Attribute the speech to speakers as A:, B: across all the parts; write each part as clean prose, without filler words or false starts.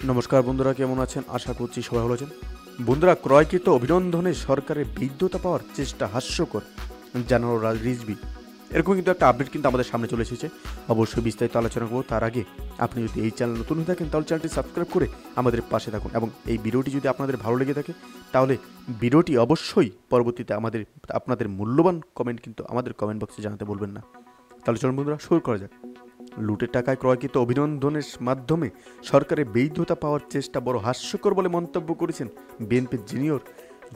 A: নমস্কার বন্ধুরা, কেমন আছেন? আশা করছি সবাই ভালো আছেন। বন্ধুরা, ক্রয়কৃত অভিনন্দনে সরকারের বৈধতা পাওয়ার চেষ্টা হাস্যকর, জানালো রিজভী। এরকম কিন্তু একটা আপডেট কিন্তু আমাদের সামনে চলে এসেছে। অবশ্যই বিস্তারিত আলোচনা করবো। তার আগে আপনি যদি এই চ্যানেল নতুন হয়ে থাকেন তাহলে চ্যানেলটি সাবস্ক্রাইব করে আমাদের পাশে থাকুন, এবং এই ভিডিওটি যদি আপনাদের ভালো লেগে থাকে তাহলে ভিডিওটি অবশ্যই পরবর্তীতে আপনাদের মূল্যবান কমেন্ট কিন্তু আমাদের কমেন্ট বক্সে জানাতে বলবেন না। তাহলে চলুন বন্ধুরা, শুরু করা যাক। লুটের টাকায় ক্রয়কৃত অভিনন্দনের মাধ্যমে সরকারের বৈধতা পাওয়ার চেষ্টা বড় হাস্যকর বলে মন্তব্য করেছেন বিএনপির সিনিয়র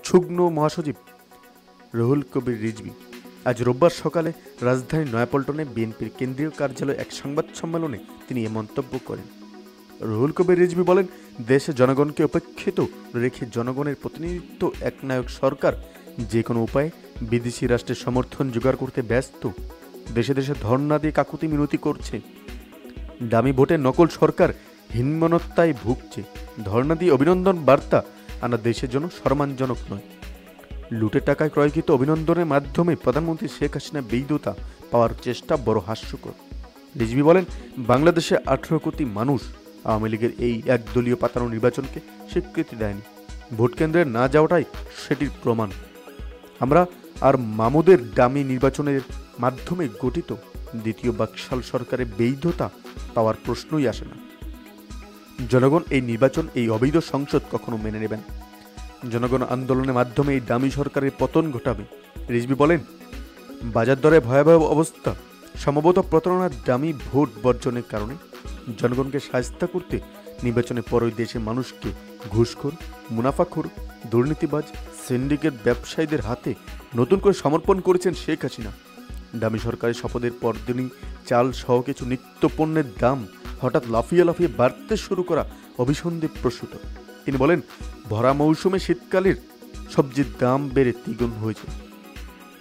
A: যুগ্ম মহাসচিব রুহুল কবির রিজভী। আজ রোববার সকালে রাজধানীর নয়াপল্টনে বিএনপির কেন্দ্রীয় কার্যালয়ে এক সংবাদ সম্মেলনে তিনি এ মন্তব্য করেন। রুহুল কবির রিজভী বলেন, দেশে জনগণকে উপেক্ষিত রেখে জনগণের প্রতিনিধিত্ব একনায়ক সরকার যে কোনো উপায়ে বিদেশি রাষ্ট্রের সমর্থন জোগাড় করতে ব্যস্ত। দেশে দেশে ধর্ণা দিয়ে কাকুতি মিনতি করছে। দামি ভোটে নকল সরকার হীনমন্যতায় ভুগছে। ধর্ণা দিয়ে অভিনন্দন বার্তা আনা দেশের জন্য সম্মানজনক নয়। লুটের টাকায় ক্রয়কৃত অভিনন্দনের মাধ্যমে প্রধানমন্ত্রী শেখ হাসিনা বৈধতা পাওয়ার চেষ্টা বড় হাস্যকর। রিজভী বলেন, বাংলাদেশে 18 কোটি মানুষ আওয়ামী লীগের এই একদলীয় পাতানো নির্বাচনকে স্বীকৃতি দেয়নি। ভোট কেন্দ্রে না যাওয়াটাই সেটির প্রমাণ। আমরা আর মামুদের দামি নির্বাচনের মাধ্যমে গঠিত দ্বিতীয় বাকশাল সরকারের বৈধতা পাওয়ার প্রশ্নই আসে না। জনগণ এই নির্বাচন, এই অবৈধ সংসদ কখনো মেনে নেবেন। জনগণ আন্দোলনের মাধ্যমে এই দামি সরকারের পতন ঘটাবে। রিজভী বলেন, বাজার দরে ভয়াবহ অবস্থা, সম্ভবত প্রতারণার দামি ভোট বর্জনের কারণে জনগণকে শায়েস্তা করতে নির্বাচনের পরই দেশের মানুষকে ঘুষখোর, মুনাফাখোর, দুর্নীতিবাজ, সিন্ডিকেট ব্যবসায়ীদের হাতে নতুন করে সমর্পণ করেছেন শেখ হাসিনা। দামি সরকারের শপথের পরদিনই চাল সহ কিছু নিত্য পণ্যের দাম হঠাৎ লাফিয়ে লাফিয়ে বাড়তে শুরু করা অভিসন্ধি প্রসূত। তিনি বলেন, ভরা মৌসুমে শীতকালের সবজির দাম বেড়ে দ্বিগুণ হয়েছে।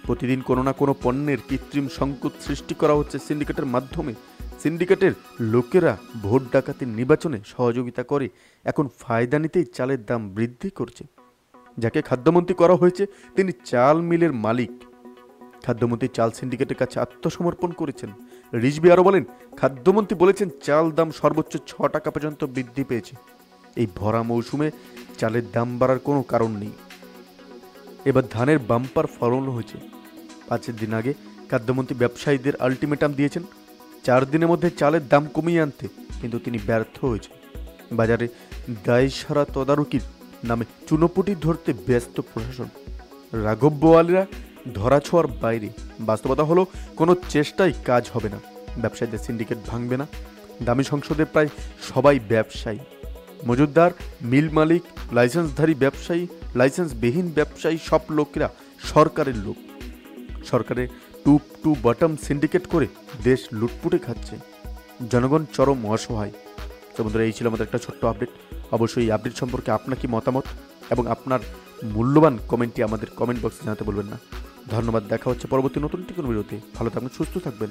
A: প্রতিদিন কোনো না কোনো পণ্যের কৃত্রিম সংকট সৃষ্টি করা হচ্ছে সিন্ডিকেটের মাধ্যমে। সিন্ডিকেটের লোকেরা ভোট ডাকাতির নির্বাচনে সহযোগিতা করে এখন ফায়দা নিতেই চালের দাম বৃদ্ধি করছে। যাকে খাদ্যমন্ত্রী করা হয়েছে তিনি চাল মিলের মালিক। খাদ্যমন্ত্রী চাল সিন্ডিকেটের কাছে আত্মসমর্পণ করেছেন। রিজভী আরও বলেন, খাদ্যমন্ত্রী বলেছেন চাল দাম সর্বোচ্চ 6 টাকা পর্যন্ত বৃদ্ধি পেয়েছে। এই ভরা মৌসুমে চালের দাম বাড়ার কোনো কারণ নেই। এবার ধানের বাম্পার ফলন হয়েছে। 5 দিন আগে খাদ্যমন্ত্রী ব্যবসায়ীদের আলটিমেটাম দিয়েছেন 4 দিনের মধ্যে চালের দাম কমিয়ে আনতে, কিন্তু তিনি ব্যর্থ হয়েছেন। বাজারে দায়সারা তদারকির নামে চুনোপুটি ধরতে ব্যস্ত প্রশাসন। রাঘব বোয়ালিরা ধরাছোঁয়ার বাইরে। বাস্তবতা হলো কোনো চেষ্টাই কাজ হবে না। ব্যবসায়ীদের সিন্ডিকেট ভাঙবে না। দামি সংসদে প্রায় সবাই ব্যবসায়ী, মজুতদার, মিল মালিক, লাইসেন্সধারী ব্যবসায়ী, লাইসেন্সবিহীন ব্যবসায়ী, সব লোকেরা সরকারের লোক। সরকারের টুপ টু বটম সিন্ডিকেট করে দেশ লুটপুটে খাচ্ছে। জনগণ চরম অসহায়। তো বন্ধুরা, এই ছিল আমাদের একটা ছোট্ট আপডেট। অবশ্যই এই আপডেট সম্পর্কে আপনার কি মতামত এবং আপনার মূল্যবান কমেন্টটি আমাদের কমেন্ট বক্সে জানাতে বলবেন না। ধন্যবাদ। দেখা হচ্ছে পরবর্তী নতুন কোনো ভিডিওতে। ভালো থাকবেন, সুস্থ থাকবেন।